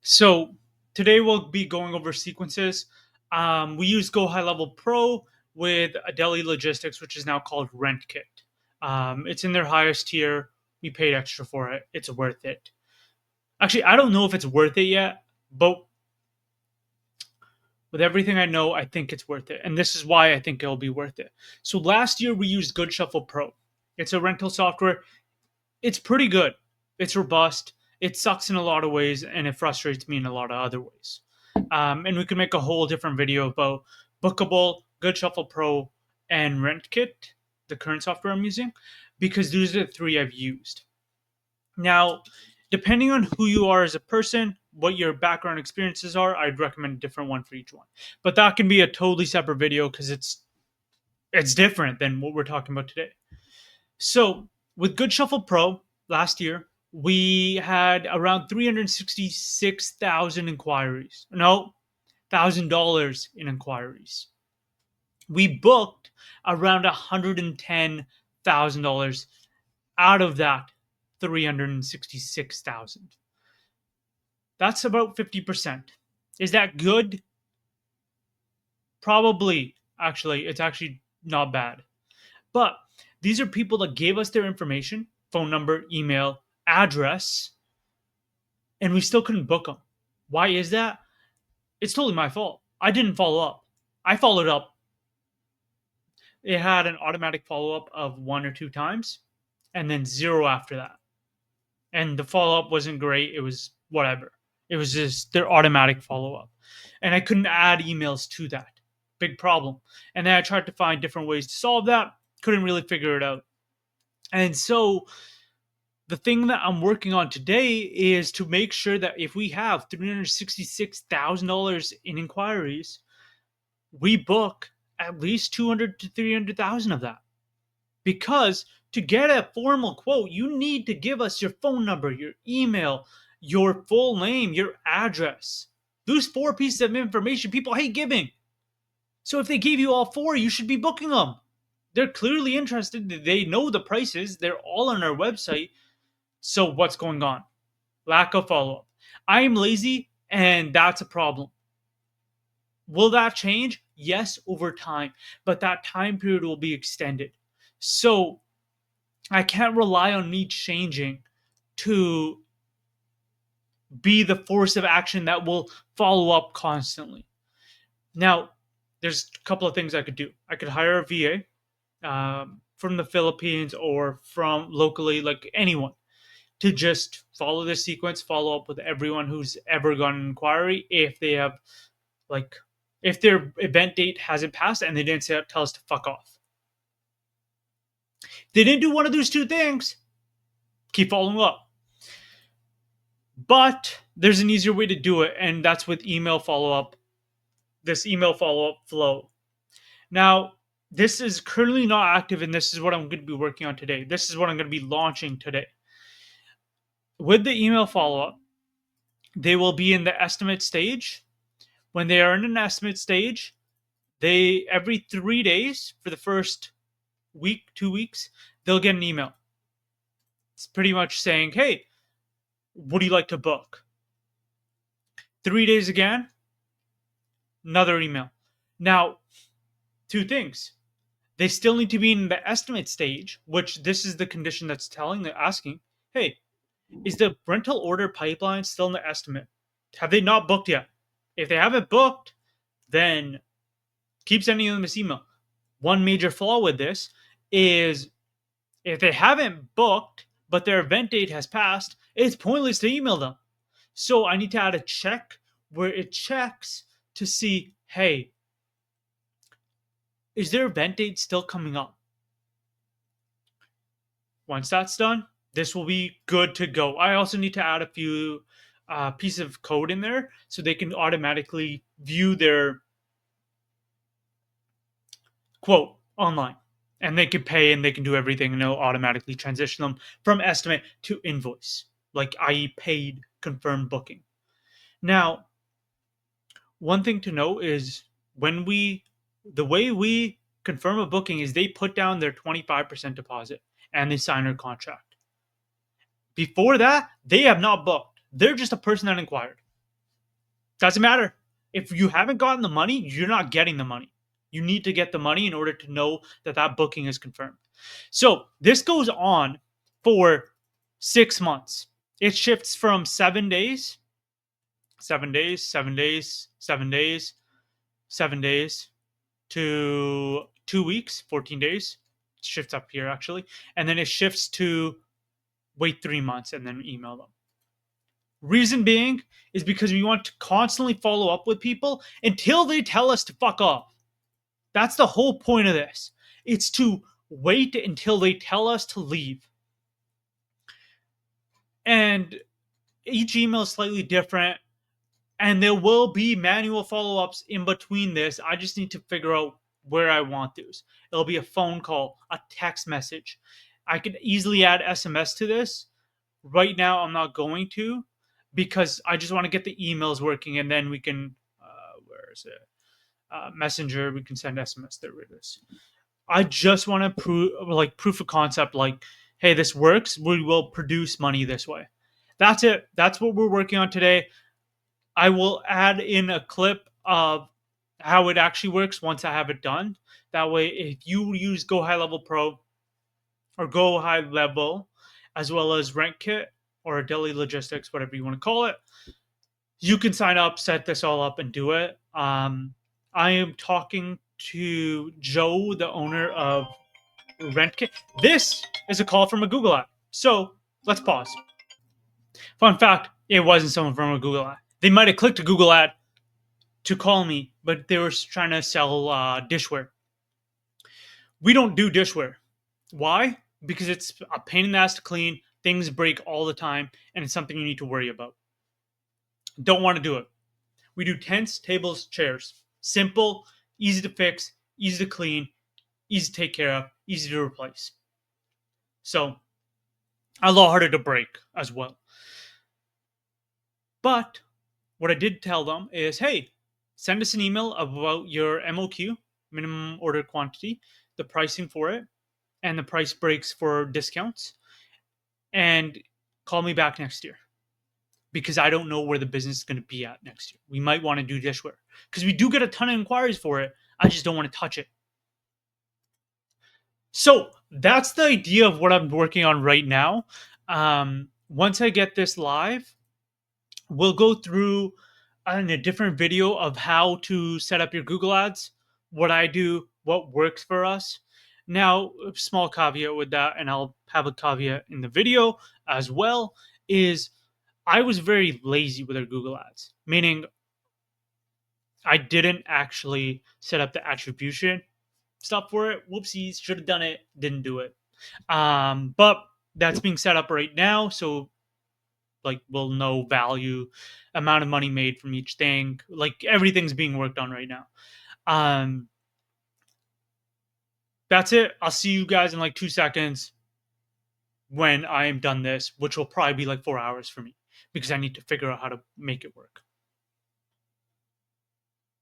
So today we'll be going over sequences. We use Go High Level Pro with Adeli Logistics, which is now called RentKit. It's in their highest tier. We paid extra for it. It's worth it. Actually, I don't know if it's worth it yet, but with everything I know, I think it's worth it. And this is why I think it'll be worth it. So last year we used Good Shuffle Pro. It's a rental software. It's pretty good. It's robust. It sucks in a lot of ways, and it frustrates me in a lot of other ways. And we could make a whole different video about Bookable, Good Shuffle Pro, and RentKit, the current software I'm using, because these are the three I've used. Now, depending on who you are as a person, what your background experiences are, I'd recommend a different one for each one. But that can be a totally separate video because it's different than what we're talking about today. So with Good Shuffle Pro last year, we had around 366,000 inquiries. No, $1,000 in inquiries. We booked around $110,000 out of that 366,000. That's about 50%. Is that good? Probably. Actually, it's actually not bad. But these are people that gave us their information, phone number, email, address, and we still couldn't book them. Why is that? It's totally my fault. I didn't follow up. I followed up. It had an automatic follow up of one or two times and then zero after that. And the follow up wasn't great. It was whatever. It was just their automatic follow up. And I couldn't add emails to that. Big problem. And then I tried to find different ways to solve that. Couldn't really figure it out. And so the thing that I'm working on today is to make sure that if we have $366,000 in inquiries, we book at least 200 to 300,000 of that. Because to get a formal quote, you need to give us your phone number, your email, your full name, your address. Those four pieces of information people hate giving. So if they gave you all four, you should be booking them. They're clearly interested. They know the prices. They're all on our website. So what's going on? Lack of follow up. I am lazy, and that's a problem. Will that change? Yes, over time, but that time period will be extended. So I can't rely on me changing to be the force of action that will follow up constantly. Now, there's a couple of things I could do. I could hire a VA from the Philippines or from locally, like anyone, to just follow the sequence, follow up with everyone who's ever gotten an inquiry if they have, like, if their event date hasn't passed and they didn't tell us to fuck off. They didn't do one of those two things. Keep following up. But there's an easier way to do it, and that's with email follow up. This email follow up flow. Now, this is currently not active, and this is what I'm going to be working on today. This is what I'm going to be launching today. With the email follow up, they will be in the estimate stage. When they are in an estimate stage, they every 3 days for the first week, 2 weeks, they'll get an email. It's pretty much saying, hey, would you like to book? 3 days again, another email. Now, two things. They still need to be in the estimate stage, which this is the condition that's asking, hey, is the rental order pipeline still in the estimate? Have they not booked yet? If they haven't booked, then keep sending them this email. One major flaw with this is if they haven't booked, but their event date has passed, it's pointless to email them. So I need to add a check where it checks to see, hey, is their event date still coming up? Once that's done, this will be good to go. I also need to add a few pieces of code in there so they can automatically view their quote online, and they can pay and they can do everything, and it'll automatically transition them from estimate to invoice, like i.e. paid confirmed booking. Now, one thing to know is the way we confirm a booking is they put down their 25% deposit and they sign our contract. Before that, they have not booked. They're just a person that inquired. Doesn't matter. If you haven't gotten the money, you're not getting the money. You need to get the money in order to know that that booking is confirmed. So this goes on for 6 months. It shifts from 7 days, 7 days, 7 days, 7 days, 7 days to 2 weeks, 14 days. It shifts up here actually. And then it shifts to wait 3 months and then email them. Reason being is because we want to constantly follow up with people until they tell us to fuck off. That's the whole point of this. It's to wait until they tell us to leave. And each email is slightly different. And there will be manual follow ups in between this. I just need to figure out where I want those. It'll be a phone call, a text message. I could easily add SMS to this. Right now, I'm not going to because I just want to get the emails working and then we can, where is it? Messenger, we can send SMS. There it is. I just want to proof of concept, like, hey, this works. We will produce money this way. That's it. That's what we're working on today. I will add in a clip of how it actually works once I have it done. That way, if you use Go High Level Pro or Go High Level, as well as RentKit or Daily Logistics, whatever you want to call it, you can sign up, set this all up, and do it. I am talking to Joe, the owner of RentKit. This is a call from a Google app. So let's pause. Fun fact, it wasn't someone from a Google ad. They might have clicked a Google ad to call me, but they were trying to sell dishware. We don't do dishware. Why? Because it's a pain in the ass to clean, things break all the time, and it's something you need to worry about. Don't want to do it. We do tents, tables, chairs. Simple, easy to fix, easy to clean, easy to take care of, easy to replace. So, a lot harder to break as well. But what I did tell them is, hey, send us an email about your MOQ, minimum order quantity, the pricing for it, and the price breaks for discounts, and call me back next year because I don't know where the business is going to be at next year. We might want to do dishware because we do get a ton of inquiries for it. I just don't want to touch it. So that's the idea of what I'm working on right now. Once I get this live, we'll go through in a different video of how to set up your Google Ads, what I do, what works for us. Now, a small caveat with that, and I'll have a caveat in the video as well, is I was very lazy with our Google Ads, meaning I didn't actually set up the attribution stuff for it. Whoopsies, should have done it, didn't do it. But that's being set up right now, so like we'll know value, amount of money made from each thing. Like everything's being worked on right now. That's it. I'll see you guys in like 2 seconds when I am done this, which will probably be like 4 hours for me because I need to figure out how to make it work.